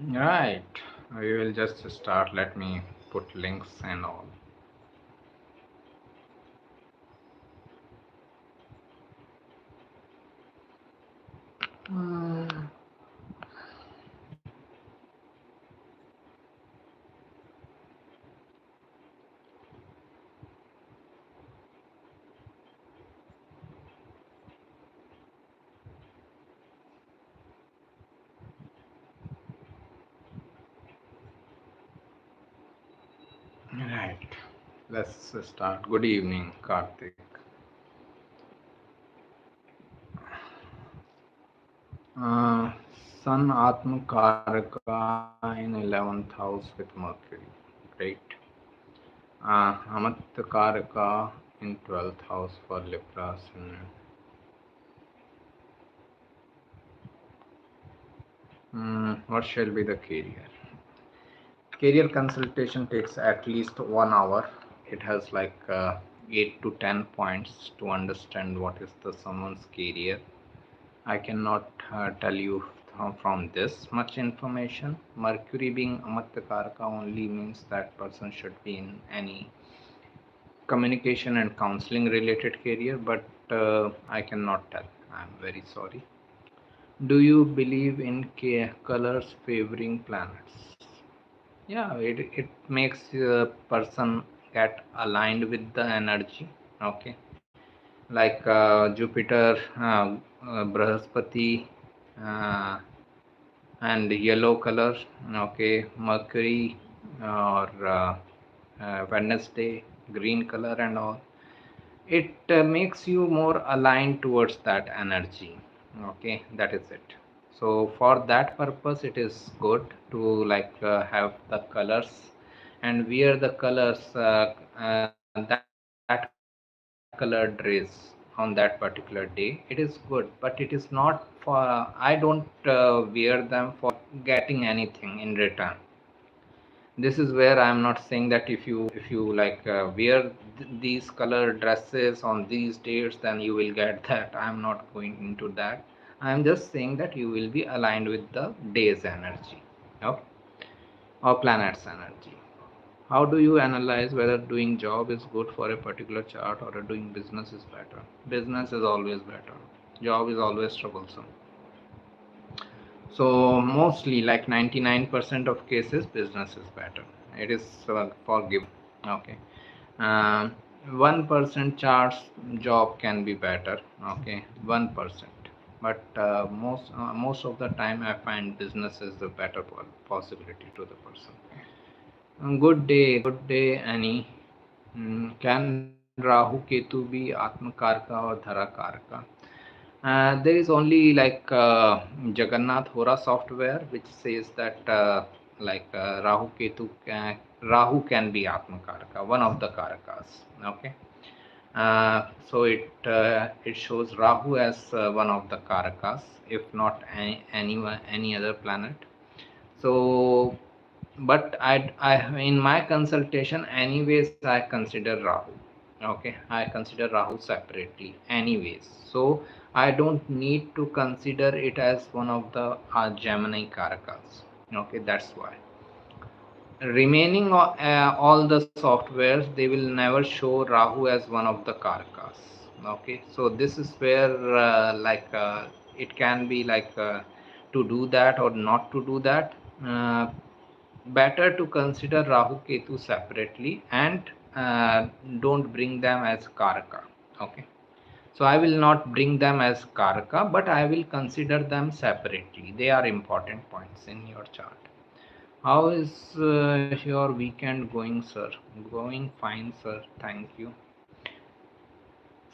Right, we will just start. Let me put links and all. Mm, right, let's start. Good evening, Karthik. Uh, Sun Atma Karaka in 11th house with Mercury. Great. Amat Karaka in 12th house for Libra. What shall be the career? Career consultation takes at least 1 hour. It has like 8 to 10 points to understand what is the someone's career. I cannot tell you from this much information. Mercury being Amatyakaraka only means that person should be in any communication and counseling related career, but I cannot tell. I'm very sorry. Do you believe in colors favoring planets? Yeah, it makes a person get aligned with the energy. Okay, like Jupiter, Brahaspati, uh, and yellow color. Okay, Mercury or Wednesday, green color and all. It makes you more aligned towards that energy. Okay, that is it. So for that purpose, it is good to like have the colors and wear the colors that color dress on that particular day. It is good, but it is not for, I don't wear them for getting anything in return. This is where I am not saying that if you like wear these color dresses on these dates, then you will get that. I am not going into that. I am just saying that you will be aligned with the day's energy, okay, or planet's energy. How do you analyze whether doing job is good for a particular chart or doing business is better? Business is always better. Job is always troublesome. So mostly like 99% of cases business is better. It is forgiving. Okay. um, 1% charts job can be better. Okay, 1%. But most of the time I find business is the better possibility to the person. Good day, Annie. Can Rahu Ketu be Atmakarka or Dharakarka? There is only like Jagannath Hora software which says that Rahu Ketu Rahu can be Atmakaraka, one of the Karakas. Okay, so it shows Rahu as one of the Karakas, if not any other planet. So, but in my consultation, anyways, I consider Rahu. Okay, I consider Rahu separately, anyways. So I don't need to consider it as one of the Gemini Karakas. Okay, that's why. Remaining all the softwares, they will never show Rahu as one of the Karakas. Okay, so this is where it can be like to do that or not to do that. Uh, Better to consider Rahu Ketu separately and don't bring them as Karaka. Okay, so I will not bring them as Karaka, but I will consider them separately. They are important points in your chart. How is your weekend going, sir? Going fine, sir. Thank you.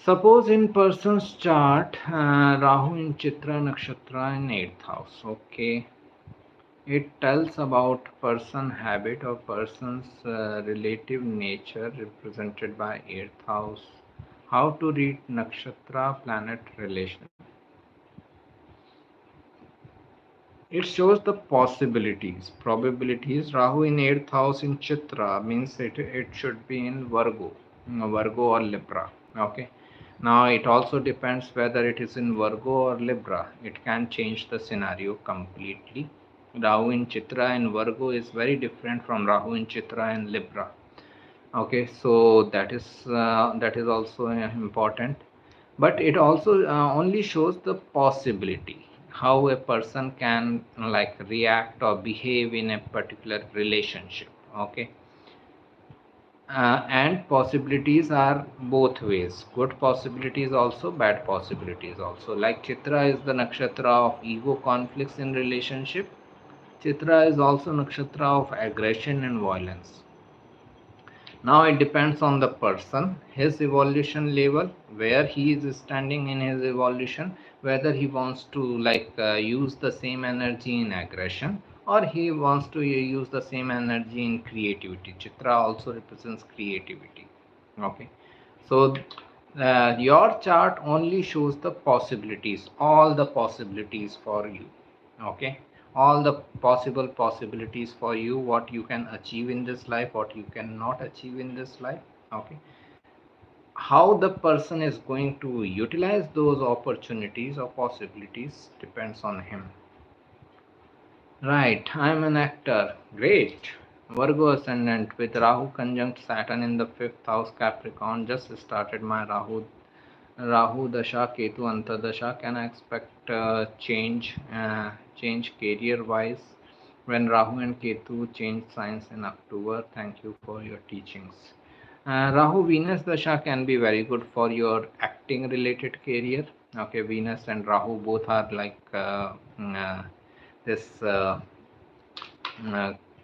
Suppose in person's chart, Rahu in Chitra Nakshatra in 8th house. Okay. It tells about person habit or person's relative nature represented by 8th house. How to read nakshatra planet relation. It shows the possibilities, probabilities. Rahu in 8th house in Chitra means it should be in Virgo or Libra. Okay. Now it also depends whether it is in Virgo or Libra. It can change the scenario completely. Rahu in Chitra and Virgo is very different from Rahu in Chitra and Libra. Okay, so that is also important, but it also only shows the possibility how a person can like react or behave in a particular relationship. Okay, and possibilities are both ways, good possibilities also, bad possibilities also. Like Chitra is the nakshatra of ego conflicts in relationship. Chitra is also nakshatra of aggression and violence. Now it depends on the person, his evolution level, where he is standing in his evolution, whether he wants to use the same energy in aggression or he wants to use the same energy in creativity. Chitra also represents creativity. Okay, so your chart only shows the possibilities, all the possibilities for you. Okay, all the possible possibilities for you, what you can achieve in this life, what you cannot achieve in this life. Okay, how the person is going to utilize those opportunities or possibilities depends on him. Right, I'm an actor. Great. Virgo ascendant with Rahu conjunct Saturn in the fifth house Capricorn. Just started my Rahu Dasha, Ketu Antardasha. Can I expect change career wise when Rahu and Ketu change signs in October? Thank you for your teachings. Rahu Venus Dasha can be very good for your acting related career. Okay, Venus and Rahu both are like this uh,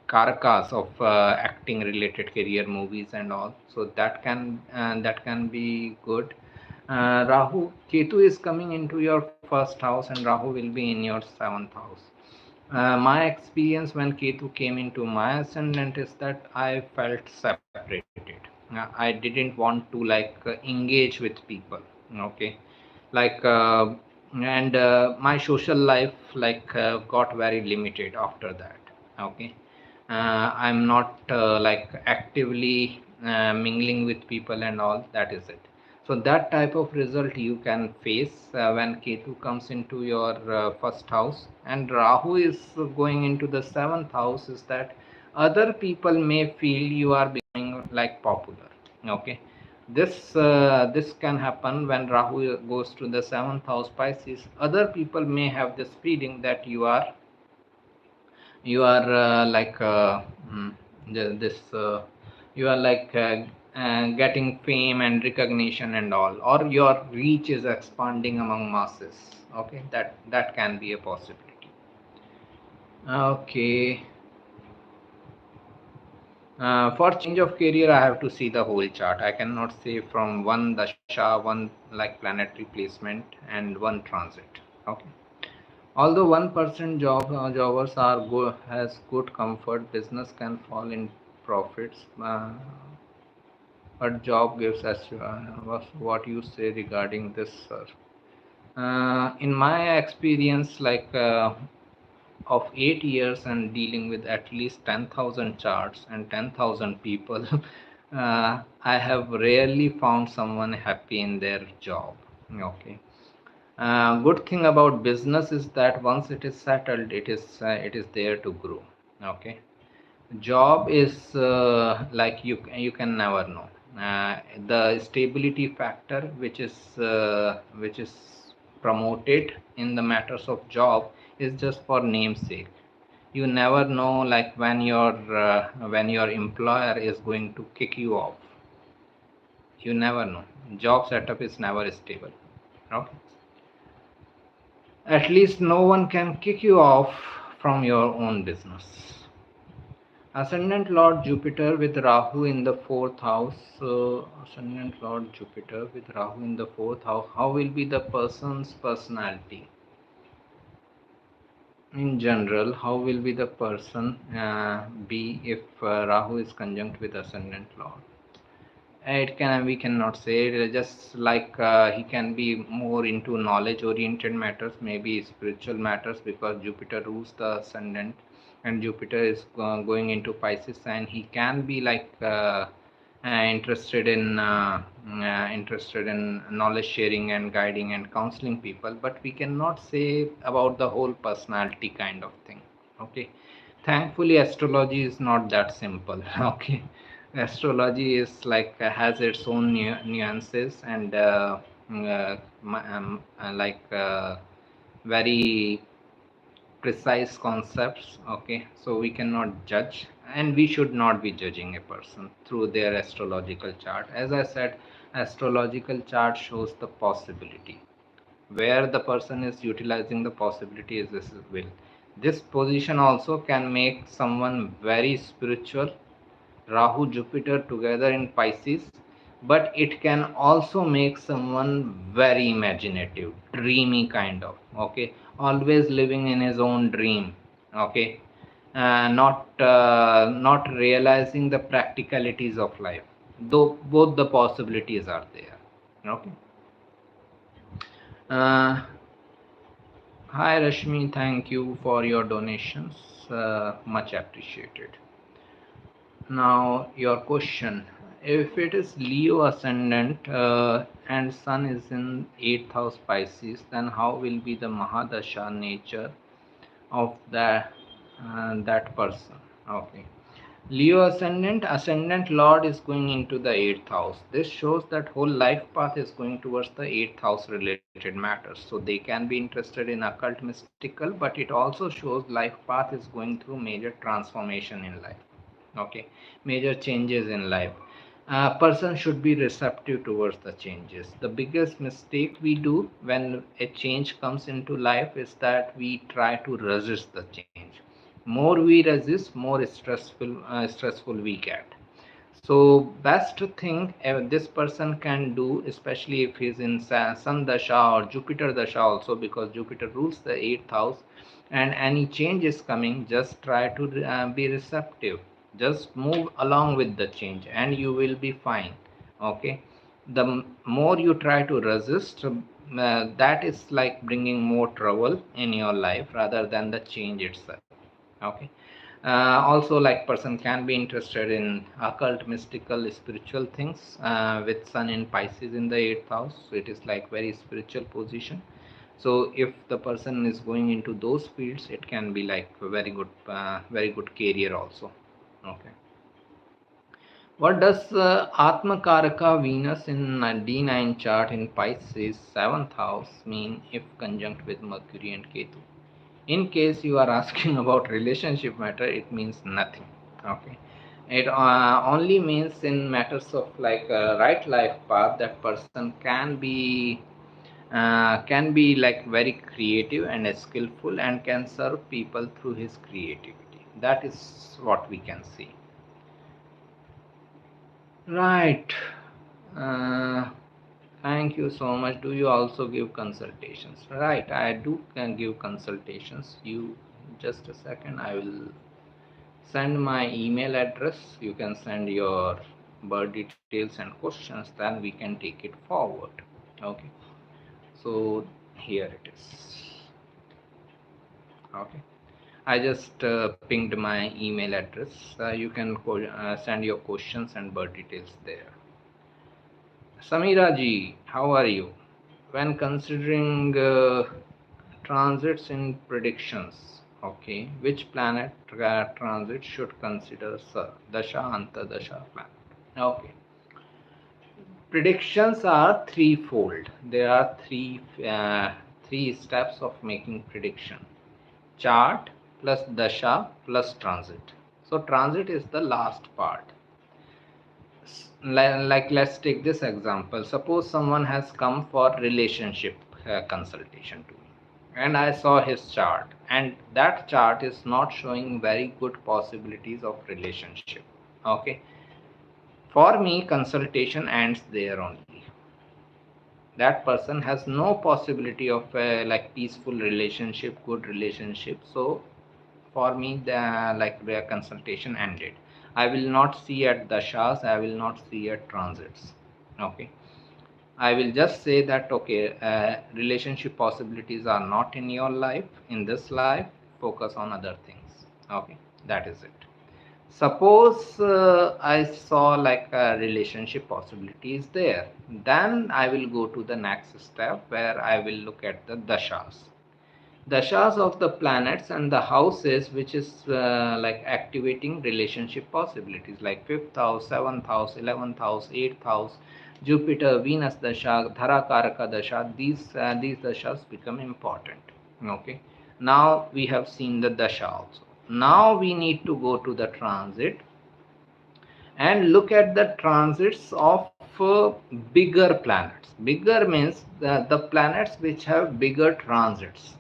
karakas of acting related career movies and all, so that can be good. Rahu Ketu is coming into your first house and Rahu will be in your seventh house. My experience when Ketu came into my ascendant is that I felt separated. I didn't want to engage with people. Okay, like and my social life got very limited after that. Okay, I'm not actively mingling with people and all, that is it. So that type of result you can face when Ketu comes into your first house and Rahu is going into the seventh house, is that other people may feel you are becoming like popular. Okay, this can happen when Rahu goes to the seventh house Pisces. Other people may have this feeling that you are mm, this you are getting fame and recognition and all, or your reach is expanding among masses. Okay, that can be a possibility. Okay, for change of career I have to see the whole chart. I cannot say from one dasha, one planetary placement and one transit. Okay, although 1% jobbers are has good comfort, business can fall in profits, but job gives us what you say regarding this, sir. In my experience, of 8 years and dealing with at least 10,000 charts and 10,000 people, I have rarely found someone happy in their job. Okay. Good thing about business is that once it is settled, it is there to grow. Okay, job is you can never know. The stability factor which is promoted in the matters of job is just for namesake. You never know when your employer is going to kick you off. You never know. Job setup is never stable. Okay, at least no one can kick you off from your own business. Ascendant Lord Jupiter with Rahu in the fourth house. Ascendant Lord Jupiter with Rahu in the fourth house. How will be the person's personality? In general, how will be the person be if Rahu is conjunct with Ascendant Lord? It can, we cannot say. Just he can be more into knowledge oriented matters, maybe spiritual matters, because Jupiter rules the ascendant and Jupiter is going into Pisces, and he can be interested in knowledge sharing and guiding and counseling people, but we cannot say about the whole personality kind of thing. Okay, thankfully astrology is not that simple. Okay, astrology is like has its own nuances and like very precise concepts. Okay, so we cannot judge, and we should not be judging a person through their astrological chart. As I said, astrological chart shows the possibility where the person is utilizing the possibility is this will. This position also can make someone very spiritual, Rahu Jupiter together in Pisces, but it can also make someone very imaginative, dreamy kind of. Okay, always living in his own dream. Okay, not realizing the practicalities of life. Though both the possibilities are there. Okay. Uh, Hi Rashmi, thank you for your donations. Much appreciated. Now, your question. If it is Leo ascendant and Sun is in 8th house Pisces, then how will be the Mahadasha nature of that person? Okay. Leo ascendant Lord is going into the 8th house. This shows that whole life path is going towards the 8th house related matters. So they can be interested in occult mystical, but it also shows life path is going through major transformation in life. Okay, major changes in life. A person should be receptive towards the changes. The biggest mistake we do when a change comes into life is that we try to resist the change. More we resist, more stressful we get. So best thing this person can do, especially if he's in Sun Dasha or Jupiter Dasha also, because Jupiter rules the 8th house, and any change is coming, just try to be receptive. Just move along with the change and you will be fine. Okay. The more you try to resist, that is like bringing more trouble in your life rather than the change itself. Okay. Also, like person can be interested in occult mystical spiritual things with Sun in Pisces in the 8th house, so it is like very spiritual position. So if the person is going into those fields, it can be like a very good career also. Okay. What does Atma Karaka Venus in D9 chart in Pisces 7th house mean if conjunct with Mercury and Ketu? In case you are asking about relationship matter, it means nothing. Okay, it only means in matters of like right life path, that person can be like very creative and skillful and can serve people through his creativity. That is what we can see. Right. uh, Thank you so much. Do you also give consultations? Right, I do can give consultations. You just a second, I will send my email address. You can send your birth details and questions, then we can take it forward. Okay. So here it is. Okay. I just pinged my email address. You can send your questions and birth details there. Samira ji, how are you? When considering transits in predictions, okay, which planet transit should consider Dasha, Antardasha planet? Okay, predictions are threefold. There are three steps of making prediction: chart plus Dasha plus transit. So transit is the last part. Like let's take this example. Suppose someone has come for relationship consultation to me, and I saw his chart, and that chart is not showing very good possibilities of relationship. Okay, for me consultation ends there only. That person has no possibility of like peaceful relationship, good relationship. So for me the like their consultation ended. I will not see at dashas, I will not see at transits. Okay, I will just say that okay, relationship possibilities are not in your life, in this life. Focus on other things. Okay, that is it. Suppose I saw like a relationship possibility is there, then I will go to the next step where I will look at the dashas. dashas of the planets and the houses which is like activating relationship possibilities, like fifth house, seventh house, 11th house, 8th house, Jupiter, Venus dasha, dhara karaka dasha, these dashas become important. Okay, now we have seen the dasha also. Now we need to go to the transit and look at the transits of bigger planets. Bigger means the planets which have bigger transits,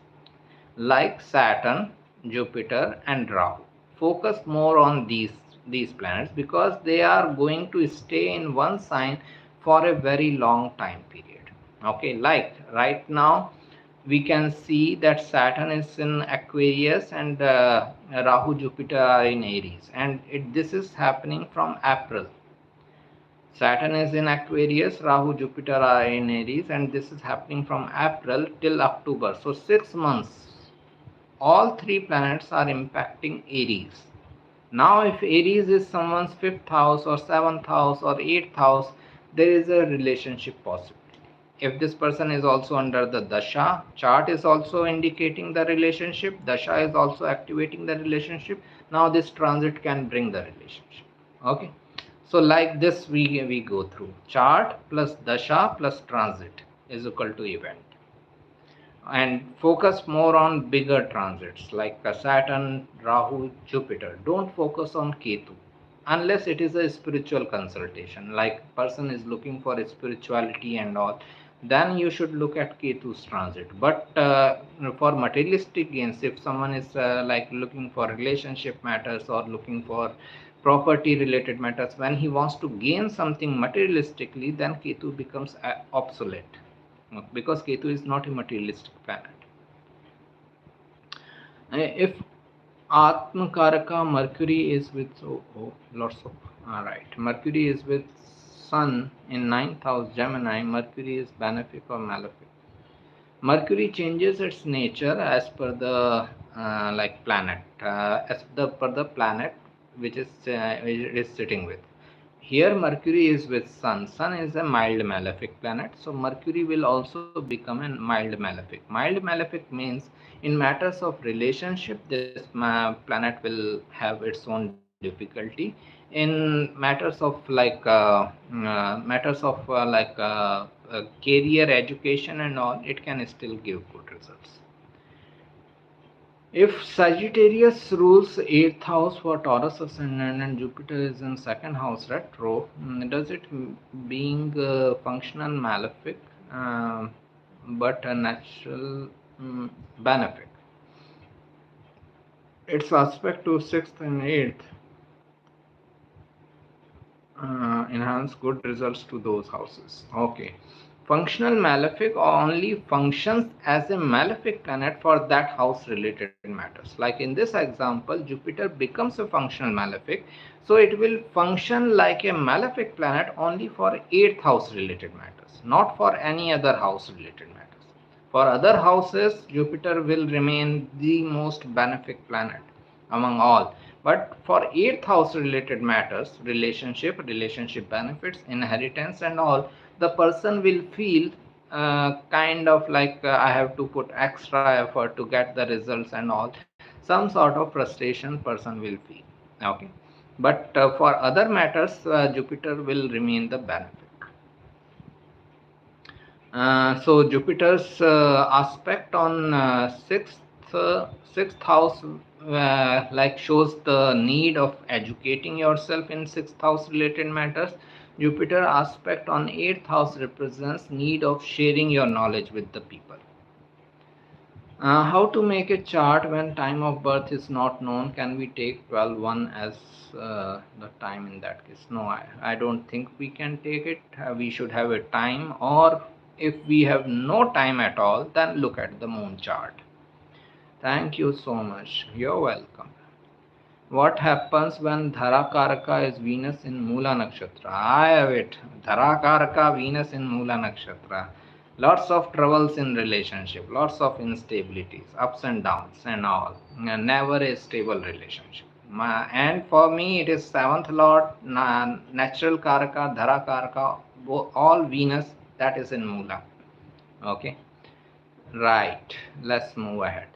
like Saturn, Jupiter, and Rahu. Focus more on these planets because they are going to stay in one sign for a very long time period. Okay, like right now we can see that Saturn is in Aquarius and Rahu, Jupiter are in Aries, and this is happening from April. Saturn is in Aquarius, Rahu, Jupiter are in Aries, and this is happening from April till October. So 6 months, all three planets are impacting Aries. Now, if Aries is someone's fifth house or seventh house or eighth house, there is a relationship possibility. If this person is also under the dasha, chart is also indicating the relationship, dasha is also activating the relationship. Now, this transit can bring the relationship. Okay, so like this, we go through chart plus dasha plus transit is equal to event, and focus more on bigger transits like Saturn, Rahu, Jupiter. Don't focus on Ketu unless it is a spiritual consultation, like person is looking for spirituality and all. Then you should look at Ketu's transit. But for materialistic gains, if someone is like looking for relationship matters or looking for property related matters, when he wants to gain something materialistically, then Ketu becomes obsolete, because Ketu is not a materialistic planet. If Atma Karaka Mercury is with lots of right, Mercury is with Sun in ninth house Gemini. Mercury is benefic or malefic. Mercury changes its nature as per the like planet, as per the planet which it is sitting with. Here Mercury is with Sun. Sun is a mild malefic planet, so Mercury will also become a mild malefic. Mild malefic means in matters of relationship, this planet will have its own difficulty. In matters of career, education, and all, it can still give good results. If Sagittarius rules 8th house for Taurus ascendant and Jupiter is in 2nd house retro, does it being functional malefic but a natural benefic? Its aspect to 6th and 8th enhance good results to those houses. Okay. Functional malefic only functions as a malefic planet for that house related matters. Like in this example, Jupiter becomes a functional malefic, so it will function like a malefic planet only for 8th house related matters, not for any other house related matters. For other houses, Jupiter will remain the most benefic planet among all. But for 8th house related matters, relationship benefits, inheritance, and all, the person will feel kind of like I have to put extra effort to get the results and all. Some sort of frustration person will feel. Okay, but for other matters, Jupiter will remain the benefit. So Jupiter's aspect on sixth house like shows the need of educating yourself in sixth house related matters. Jupiter aspect on eighth house represents need of sharing your knowledge with the people. How to make a chart when time of birth is not known? Can we take 12-1 as the time in that case? No, I don't think we can take it. We should have a time, or if we have no time at all, then look at the moon chart. Thank you so much. You're welcome. What happens when Dharakaraka is Venus in Mula Nakshatra? I have it. Dharakaraka Venus in Mula Nakshatra. Lots of troubles in relationship, lots of instabilities, ups and downs, and all. Never a stable relationship. And for me, it is seventh lord, natural Karaka, Dharakaraka, all Venus that is in Mula. Okay, right. Let's move ahead.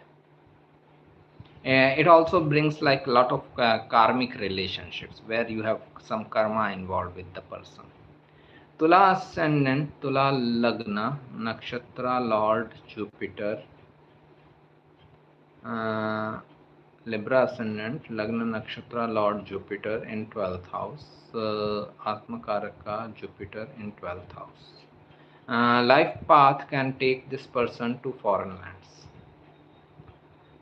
It also brings like a lot of karmic relationships where you have some karma involved with the person. Tula ascendant, Tula lagna, nakshatra lord Jupiter, uh, Libra ascendant, lagna nakshatra lord Jupiter in 12th house, atma karaka Jupiter in 12th house. Life path can take this person to foreign lands,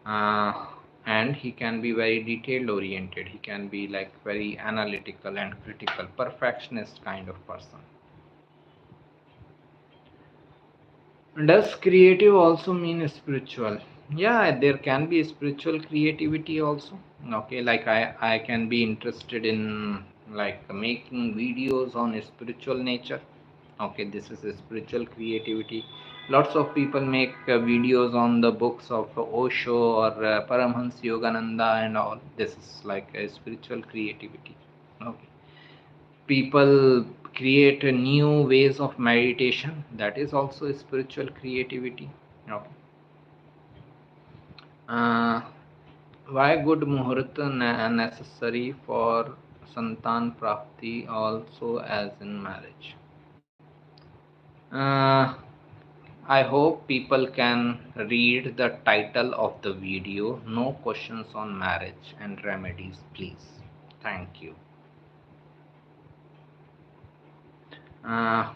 uh, and he can be very detail oriented, he can be like very analytical and critical, perfectionist kind of person. Does creative also mean spiritual? Yeah, there can be spiritual creativity also. Okay, like I can be interested in like making videos on a spiritual nature. Okay, this is a spiritual creativity. Lots of people make videos on the books of Osho or Paramhans Yogananda and all. This is like a spiritual creativity. Okay, people create new ways of meditation, that is also spiritual creativity. Okay. uh, why good muhurta necessary for santan prapti also as in marriage? uh, I hope people can read the title of the video. No questions on marriage and remedies, please. Thank you. uh,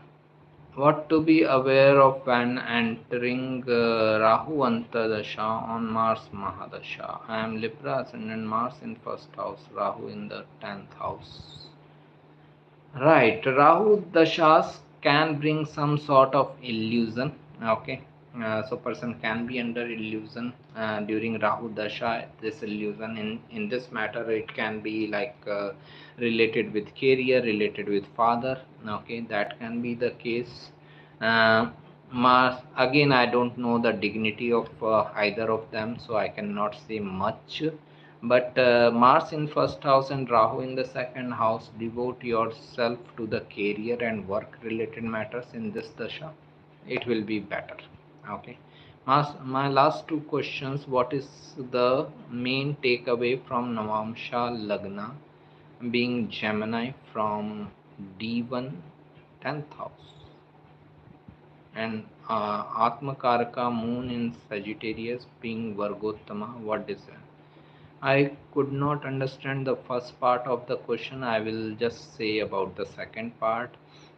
what to be aware of when entering Rahu Antardasha on Mars Mahadasha? I am Libra ascendant, Mars in first house, Rahu in the 10th house. Right, Rahu Dashas can bring some sort of illusion. Okay, so person can be under illusion during Rahu Dasha. This illusion in this matter, it can be like related with career, related with father. Okay, that can be the case. Uh, Mars again, I don't know the dignity of either of them, so I cannot say much. But Mars in first house and Rahu in the second house, devote yourself to the career and work related matters in this dasha. It will be better. Okay. My last two questions. What is the main takeaway from Navamsha Lagna being Gemini from D1 10th house? And Atmakaraka moon in Sagittarius being Vargottama? What is that? I could not understand the first part of the question. I will just say about the second part.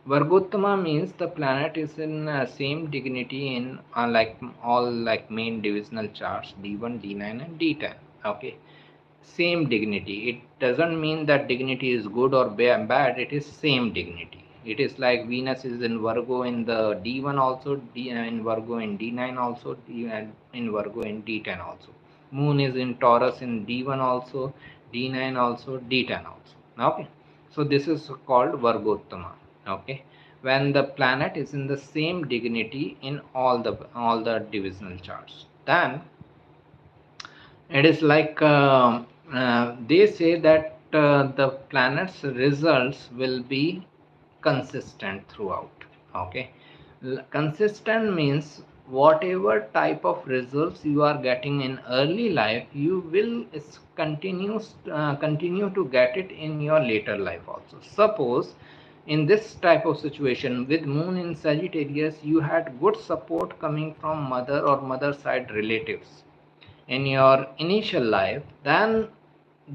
Vargottama means the planet is in same dignity in like all like main divisional charts D1, D9, and D10. Okay, same dignity. It doesn't mean that dignity is good or bad. It is same dignity. It is like Venus is in Virgo in the D1 also, in Virgo in D9 also, and in Virgo in D10 also. Moon is in Taurus in D1 also, D9 also, D10 also. Okay, so this is called Vargottama. Okay, when the planet is in the same dignity in all the divisional charts, then it is like they say that the planet's results will be consistent throughout. Okay, consistent means whatever type of results you are getting in early life, you will continue to get it in your later life also. Suppose in this type of situation with moon in Sagittarius, you had good support coming from mother or mother side relatives in your initial life, then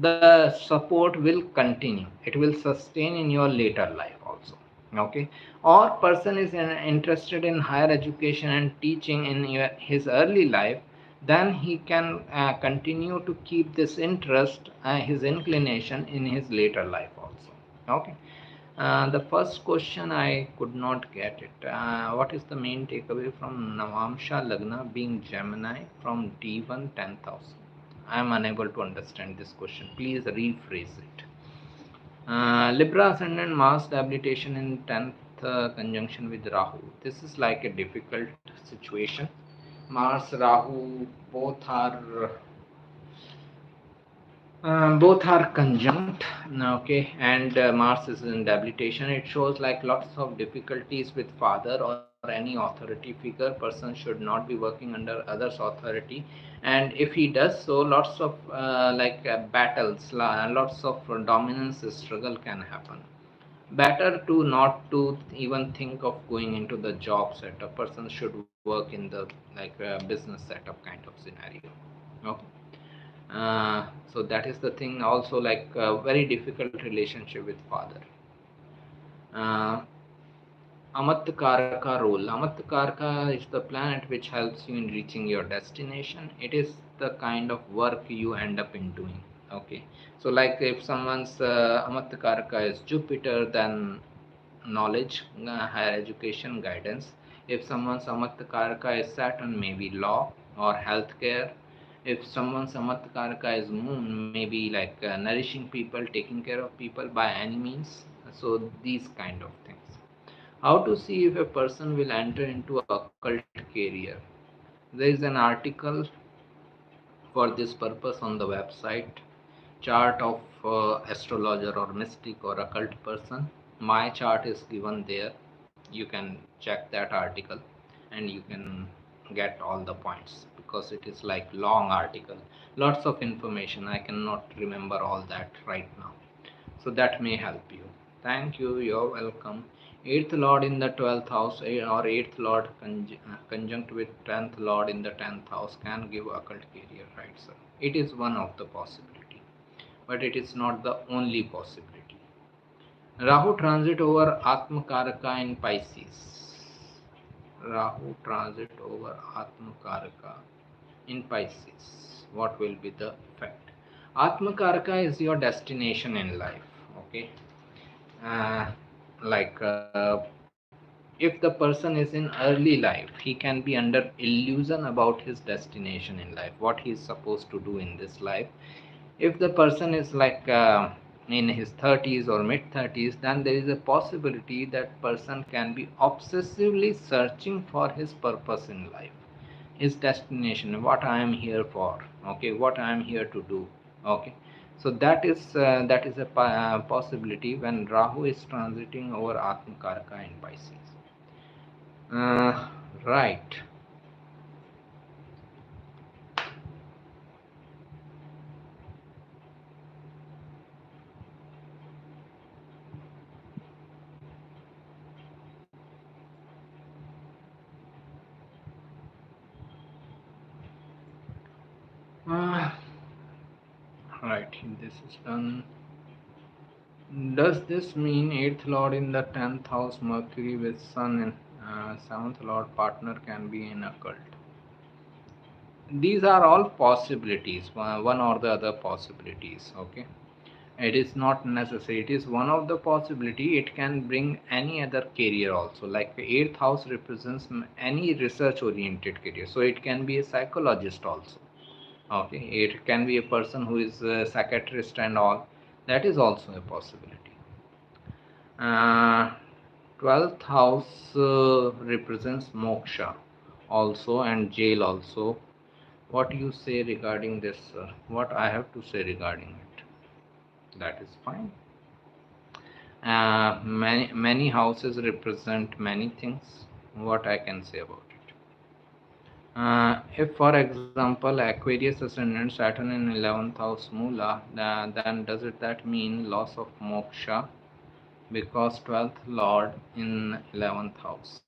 the support will continue, it will sustain in your later life also. Okay, or person is interested in higher education and teaching in his early life, then he can continue to keep this interest, his inclination in his later life also. Okay, the first question I could not get it. What is the main takeaway from Navamsha Lagna being Gemini from D1 10,000? I am unable to understand this question. Please rephrase it. Libra Ascendant Mars debilitation in 10th conjunction with Rahu. This is like a difficult situation. Mars, Rahu, both are Both are conjunct, okay, and Mars is in debilitation. It shows like lots of difficulties with father or any authority figure. Person should not be working under others' authority, and if he does so, lots of battles, lots of dominance struggle can happen. Better to not to even think of going into the job setup. Person should work in the business setup kind of scenario. Okay. So that is the thing. Also, like very difficult relationship with father. uh, Amatkarka role. Amatkarka is the planet which helps you in reaching your destination. It is the kind of work you end up in doing. Okay, so like if someone's Amatkarka is Jupiter, then knowledge, higher education, guidance. If someone's Amatkarka is Saturn, maybe law or healthcare. If someone's Amatkarka is Moon, maybe like nourishing people, taking care of people by any means. So these kind of things. How to see if a person will enter into occult career? There is an article for this purpose on the website. Chart of astrologer or mystic or occult person. My chart is given there. You can check that article and you can get all the points because it is like long article. Lots of information. I cannot remember all that right now. So that may help you. Thank you. You're welcome. Eighth lord in the 12th house, or eighth lord conjunct with 10th lord in the 10th house can give occult career, right, sir? It is one of the possibility, but it is not the only possibility. Rahu transit over Atmakaraka in Pisces. Rahu transit over Atmakaraka in Pisces. What will be the effect? Atmakaraka is your destination in life. Okay. Uh, if the person is in early life, he can be under illusion about his destination in life, what he is supposed to do in this life. If the person is in his 30s or mid 30s, then there is a possibility that person can be obsessively searching for his purpose in life, his destination, what I am here for, okay, what I am here to do. Okay, so that is a possibility when Rahu is transiting over Atmakarka in Pisces. Right. uh, right, this is done. Does this mean 8th lord in the 10th house Mercury with Sun in 7th lord partner can be in occult? These are all possibilities, one or the other possibilities. Okay, it is not necessary, it is one of the possibility. It can bring any other career also, like the 8th house represents any research oriented career, so it can be a psychologist also. Okay, it can be a person who is a psychiatrist and all. That is also a possibility. uh, 12th house represents moksha also and jail also. What you say regarding this, sir? What I have to say regarding it? That is fine. Many houses represent many things. What I can say about it? If, for example, Aquarius ascendant Saturn in 11th house Mula, then does it that mean loss of moksha because 12th Lord in 11th house?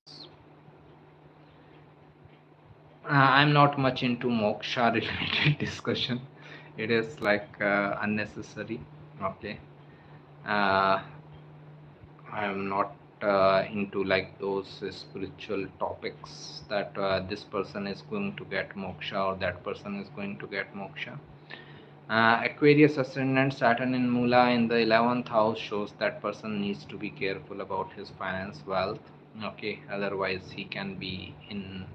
I'm not much into moksha related discussion. It is like unnecessary. Okay. Uh, I'm not into like those spiritual topics that this person is going to get moksha or that person is going to get moksha. Aquarius ascendant Saturn in Mula in the 11th house shows that person needs to be careful about his finance, wealth. Okay, otherwise he can be in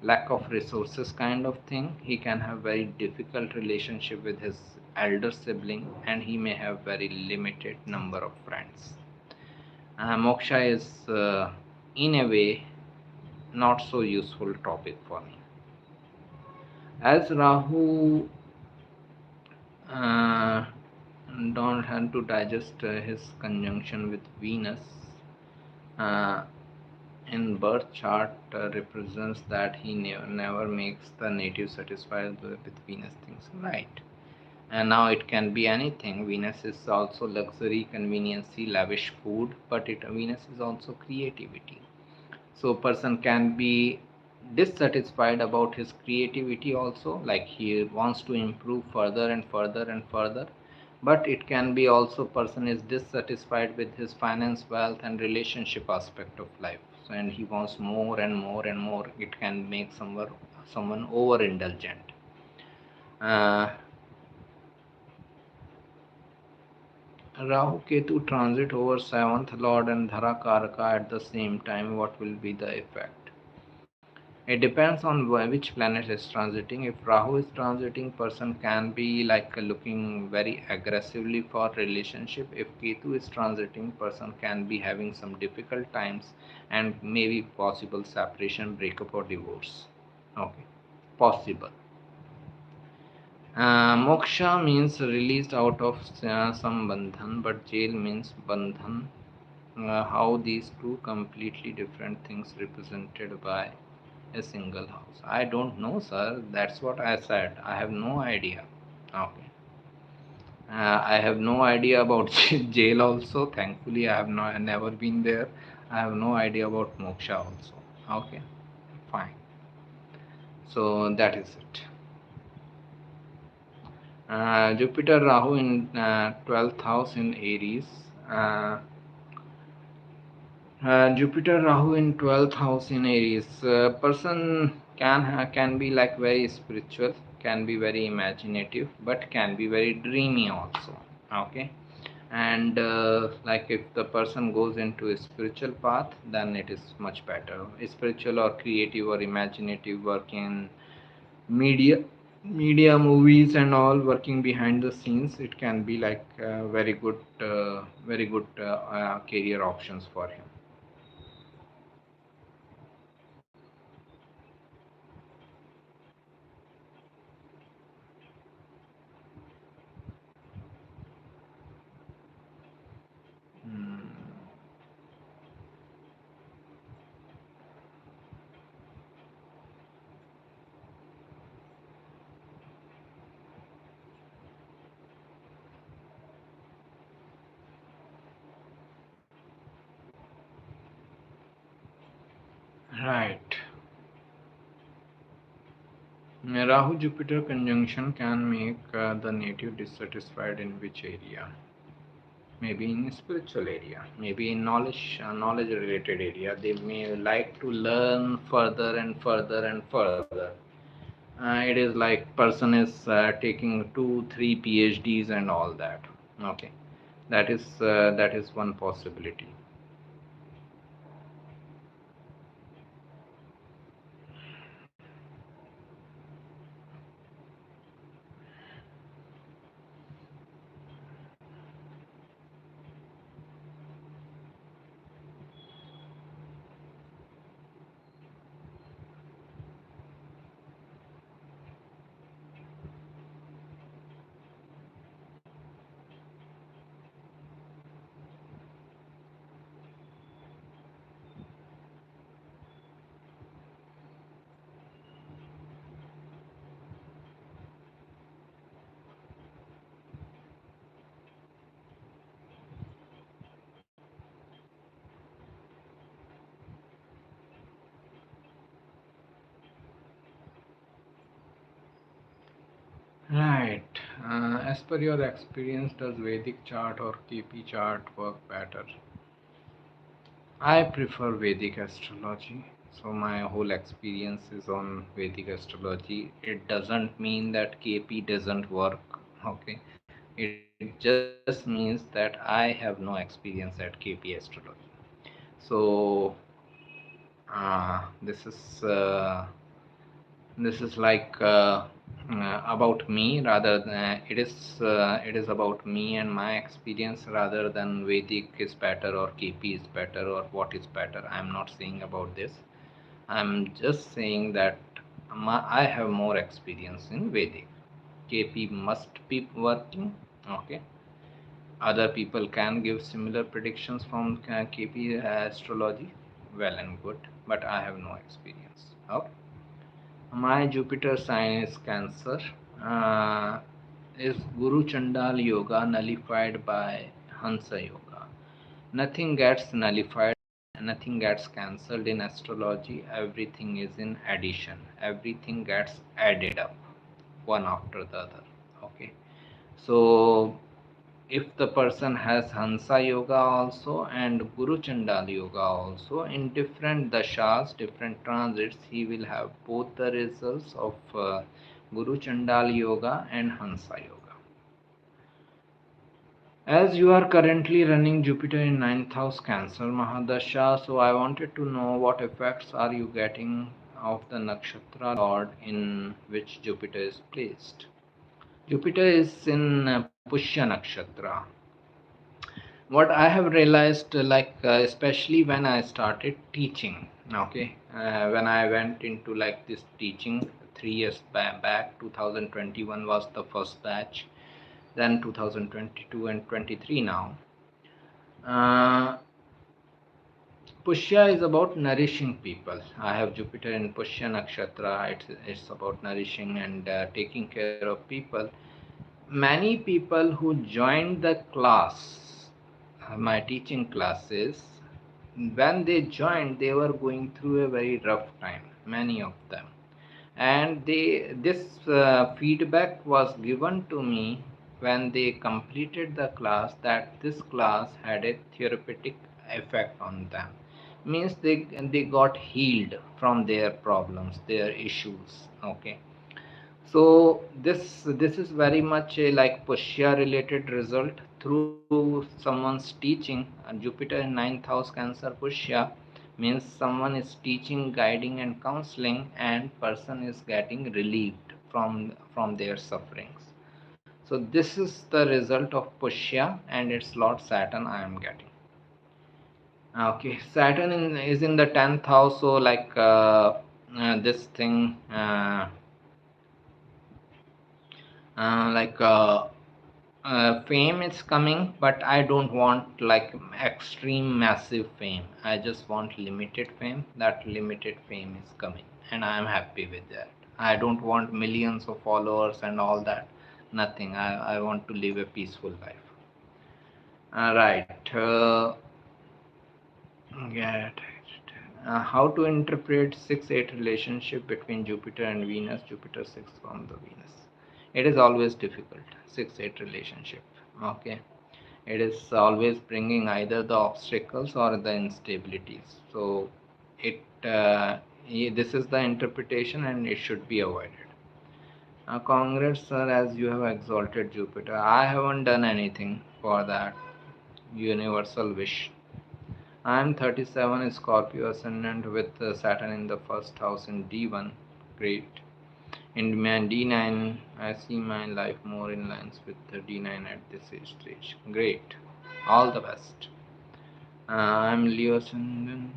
lack of resources kind of thing. He can have very difficult relationship with his elder sibling and he may have very limited number of friends. Moksha is in a way not so useful topic for me. As Rahu uh, don't have to digest his conjunction with Venus. Uh, in birth chart represents that he never makes the native satisfied with Venus things, right? And now it can be anything. Venus is also luxury, conveniency, lavish food, but Venus is also creativity. So person can be dissatisfied about his creativity also, like he wants to improve further and further and further. But it can be also person is dissatisfied with his finance, wealth and relationship aspect of life. So, and he wants more and more and more. It can make someone overindulgent. uh, Rahu Ketu transit over seventh lord and Dhara Karaka at the same time. What will be the effect? It depends on which planet is transiting. If Rahu is transiting, person can be like looking very aggressively for relationship. If Ketu is transiting, person can be having some difficult times and maybe possible separation, breakup or divorce. Okay, possible. Moksha means released out of some bandhan, but jail means bandhan. How these two completely different things represented by a single house? I don't know, sir. That's what I said. I have no idea. Okay. I have no idea about jail also. Thankfully, I have never been there. I have no idea about moksha also. Okay, fine. So that is it. Jupiter Rahu in 12th house in Aries. Uh, Jupiter Rahu in 12th house in Aries. Person can be like very spiritual, can be very imaginative, but can be very dreamy also. Okay, and like if the person goes into a spiritual path, then it is much better. Spiritual or creative or imaginative work in media, movies and all, working behind the scenes. It can be like very good career options for him. Hmm. Right. Rahu Jupiter conjunction can make the native dissatisfied in which area? Maybe in spiritual area, maybe in knowledge related area. They may like to learn further and further and further. It is like person is taking 2 3 PhDs and all that. Okay, that is one possibility. Right. As per your experience, does Vedic chart or KP chart work better? I prefer Vedic astrology. So my whole experience is on Vedic astrology. It doesn't mean that KP doesn't work. Okay. It just means that I have no experience at KP astrology. So this is like about me, rather than it is about me and my experience, rather than Vedic is better or KP is better or what is better. I'm not saying about this. I'm just saying that I have more experience in Vedic. KP must be working. Okay, other people can give similar predictions from KP astrology. Well and good, but I have no experience. Okay. My Jupiter sign is Cancer. Uh, is Guru Chandal Yoga nullified by Hansa Yoga? Nothing gets nullified, nothing gets cancelled in astrology. Everything is in addition. Everything gets added up, one after the other. Okay. So if the person has Hansa Yoga also and Guru Chandal Yoga also, in different dashas, different transits, he will have both the results of Guru Chandal Yoga and Hansa Yoga. As you are currently running Jupiter in 9th house Cancer Mahadasha, so I wanted to know what effects are you getting of the nakshatra lord in which Jupiter is placed. Jupiter is in Pushya Nakshatra. What I have realized, especially when I started teaching, okay, when I went into like this teaching 3 years back, 2021 was the first batch, then 2022 and 23 now. Uh, Pushya is about nourishing people. I have Jupiter in Pushya Nakshatra. It's about nourishing and taking care of people. Many people who joined the class, my teaching classes, when they joined, they were going through a very rough time, many of them. And this feedback was given to me when they completed the class, that this class had a therapeutic effect on them. Means they got healed from their problems, their issues. Okay, so this is very much a like Pushya related result through someone's teaching. Jupiter in 9th house Cancer Pushya means someone is teaching, guiding and counseling, and person is getting relieved from their sufferings. So this is the result of Pushya and its Lord Saturn I am getting. Okay, Saturn is in the 10th house, so this thing. Like fame is coming, but I don't want like extreme massive fame. I just want limited fame. That limited fame is coming and I am happy with that. I don't want millions of followers and all that. Nothing. I want to live a peaceful life. Right. Get it. How to interpret 6-8 relationship between Jupiter and Venus, Jupiter 6 from the Venus. It is always difficult, 6-8 relationship. Okay. It is always bringing either the obstacles or the instabilities. So it this is the interpretation and it should be avoided. Congrats, sir, as you have exalted Jupiter. I haven't done anything for that universal wish. I am 37, Scorpio ascendant with Saturn in the first house in D1. Great. In my D9, I see my life more in lines with the D9 at this age stage. Great. All the best. I am Leo ascendant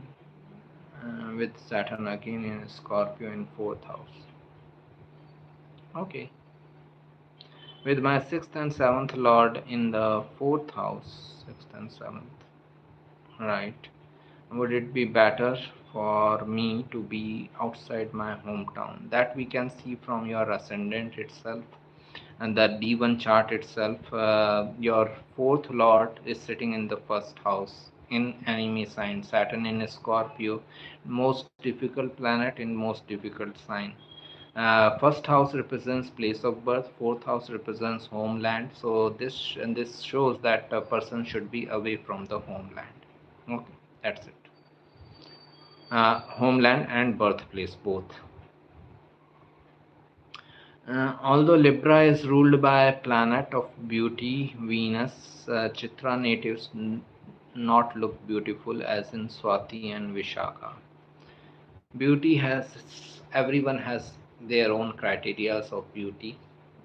with Saturn again in Scorpio in 4th house. Okay. With my 6th and 7th Lord in the 4th house, 6th and 7th. Right. Would it be better for me to be outside my hometown? That we can see from your ascendant itself and the D1 chart itself. Your 4th lord is sitting in the first house in enemy sign, Saturn in Scorpio, most difficult planet in most difficult sign. First house represents place of birth, 4th house represents homeland. So this shows that a person should be away from the homeland. Okay, that's it. Homeland and birthplace both. Although Libra is ruled by a planet of beauty, Venus, Chitra natives not look beautiful as in Swati and Vishaka. Beauty everyone has their own criteria of beauty.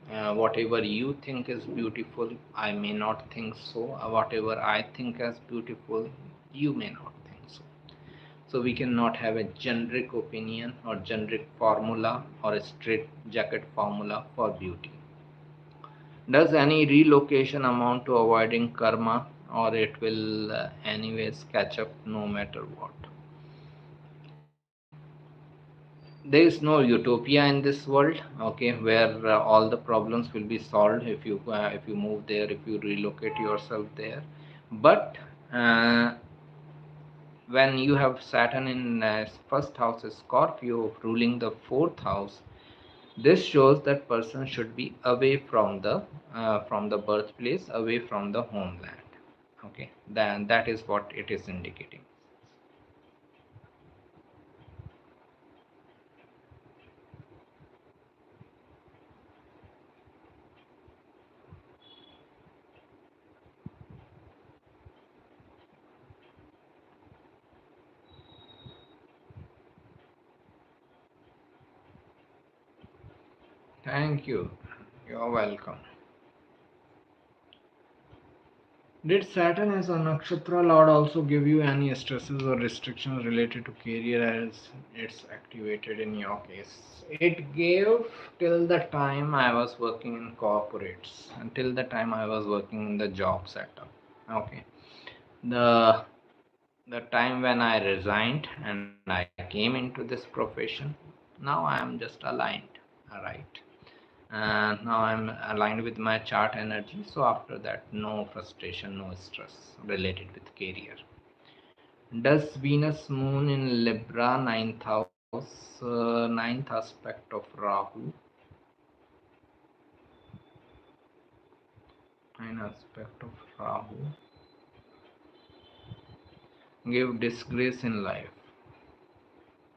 Whatever you think is beautiful, I may not think so. Whatever I think as beautiful, you may not think so. So we cannot have a generic opinion or generic formula or a straight jacket formula for beauty. Does any relocation amount to avoiding karma, or it will anyways catch up no matter what? There is no utopia in this world, okay, where all the problems will be solved if you move there, if you relocate yourself there. But uh, when you have Saturn in first house is Scorpio ruling the fourth house, this shows that person should be away from the birthplace, away from the homeland. Okay, then that is what it is indicating. Thank you. You're welcome. Did Saturn as a nakshatra lord also give you any stresses or restrictions related to career as it's activated in your case? It gave till the time I was working in corporates, until the time I was working in the job setup. Okay. The the time when I resigned and I came into this profession, now I am just aligned. Alright. And now I'm aligned with my chart energy, so after that no frustration, no stress related with career. Does Venus moon in Libra, ninth house, ninth aspect of Rahu, ninth aspect of Rahu, give disgrace in life?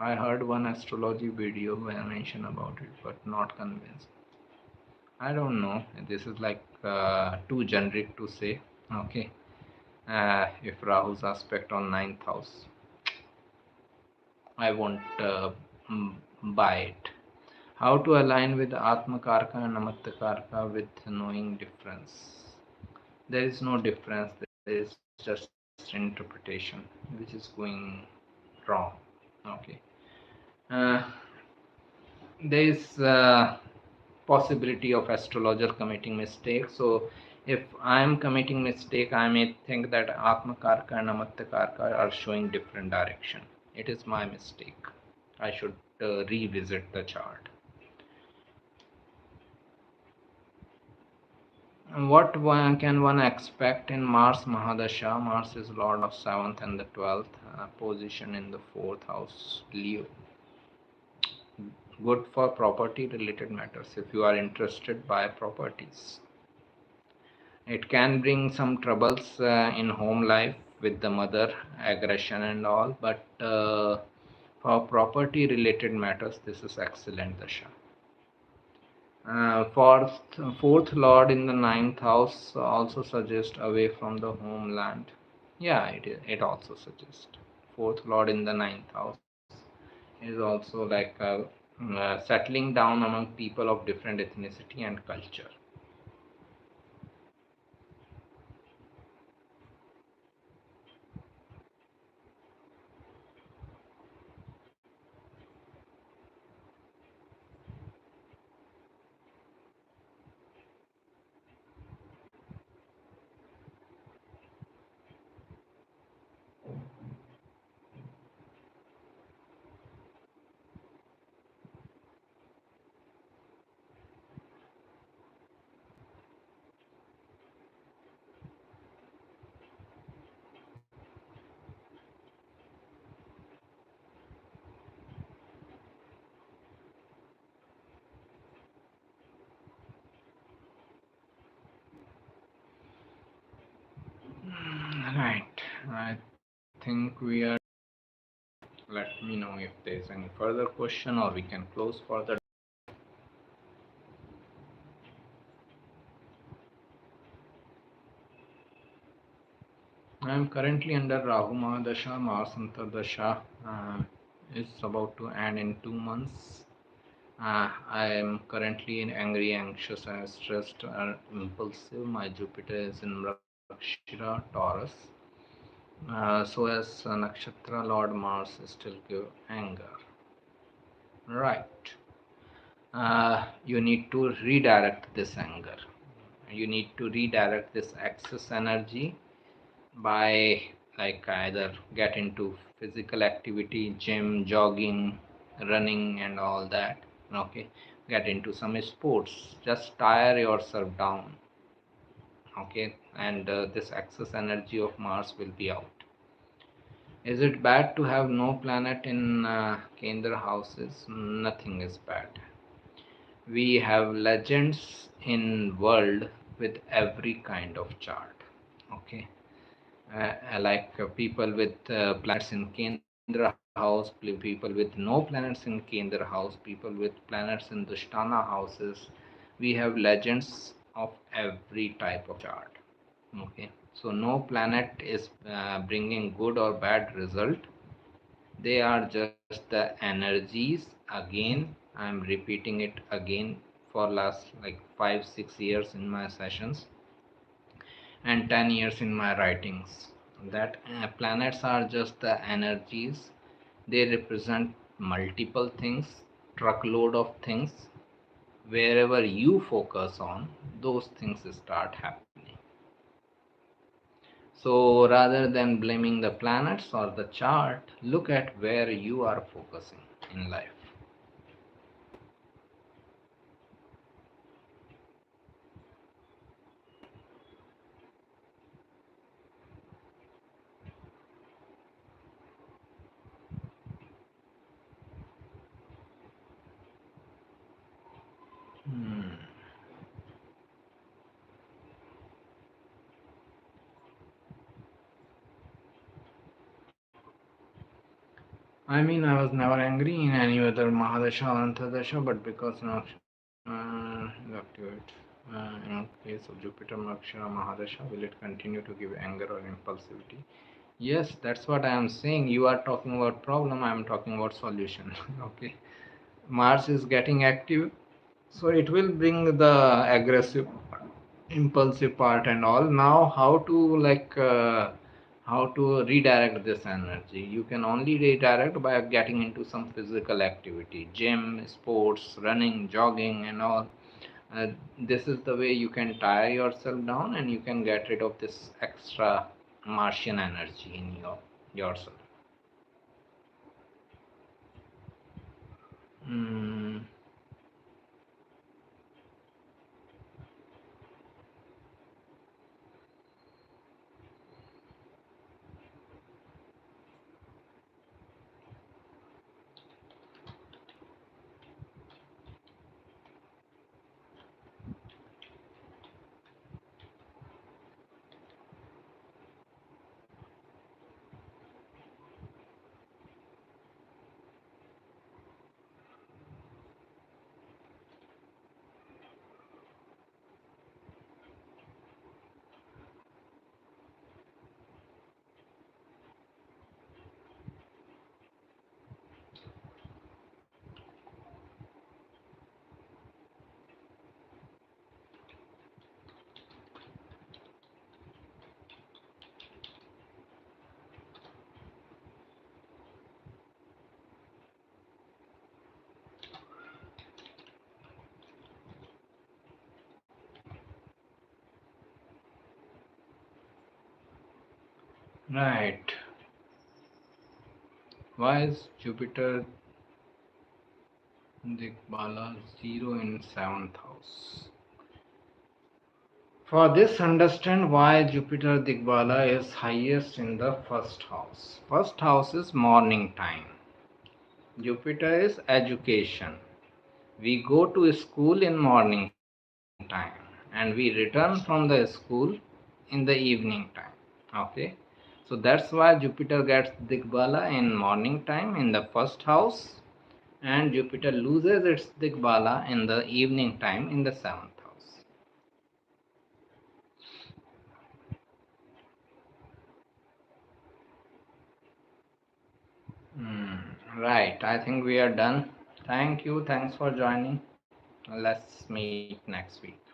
I heard one astrology video when I mentioned about it, but not convinced. I don't know, this is like too generic to say. Okay. If Rahu's aspect on ninth house, I won't buy it. How to align with Atma Karka and Namatta Karka with knowing difference? There is no difference, there is just interpretation which is going wrong. Okay. Uh, there is possibility of astrologer committing mistakes. So if I am committing mistake, I may think that Atma Karka and Namatta Karka are showing different direction. It is my mistake. I should revisit the chart. What can one expect in Mars Mahadasha? Mars is Lord of 7th and the 12th, position in the 4th house, Leo. Good for property related matters if you are interested by properties. It can bring some troubles in home life with the mother, aggression and all, but for property related matters, this is excellent Dasha. Fourth lord in the ninth house also suggests away from the homeland. Yeah, it also suggests. Fourth lord in the ninth house is also like settling down among people of different ethnicity and culture. Right. I think we are. Let me know if there is any further question or we can close for the. I am currently under Rahu Mahadasha. Mars Antardasha is about to end in 2 months. I am currently in angry, anxious, and stressed and impulsive. My Jupiter is in Mrakshira, Taurus. So as Nakshatra Lord Mars still give anger. Right. You need to redirect this anger. You need to redirect this excess energy by like either get into physical activity, gym, jogging, running and all that. Okay, get into some sports, just tire yourself down. Okay, and this excess energy of Mars will be out. Is it bad to have no planet in Kendra houses? Nothing is bad. We have legends in world with every kind of chart. Okay, people with planets in Kendra house, people with no planets in Kendra house, people with planets in Dushtana houses. We have legends of every type of chart. Okay, so no planet is bringing good or bad result. They are just the energies. Again, I'm repeating it again for last like 5 6 years in my sessions and 10 years in my writings, that planets are just the energies. They represent multiple things, truckload of things. Wherever you focus on, those things start happening. So rather than blaming the planets or the chart, look at where you are focusing in life. Hmm. I mean, I was never angry in any other Mahadasha or Antardasha, but because activate, in case of Jupiter Nakshara Mahadasha, will it continue to give anger or impulsivity? Yes, that's what I am saying. You are talking about problem, I am talking about solution. Okay. Mars is getting active, so it will bring the aggressive impulsive part and all. Now how to how to redirect this energy? You can only redirect by getting into some physical activity, gym, sports, running, jogging and all. uh, this is the way you can tire yourself down and you can get rid of this extra Martian energy in yourself. mm, right. Why is Jupiter Digbala 0 in 7th house? For this, understand why Jupiter Digbala is highest in the first house. First house is morning time. Jupiter is education. We go to school in morning time and we return from the school in the evening time. Okay. So that's why Jupiter gets Digbala in morning time in the first house, and Jupiter loses its Digbala in the evening time in the seventh house. Right, I think we are done. Thank you. Thanks for joining. Let's meet next week.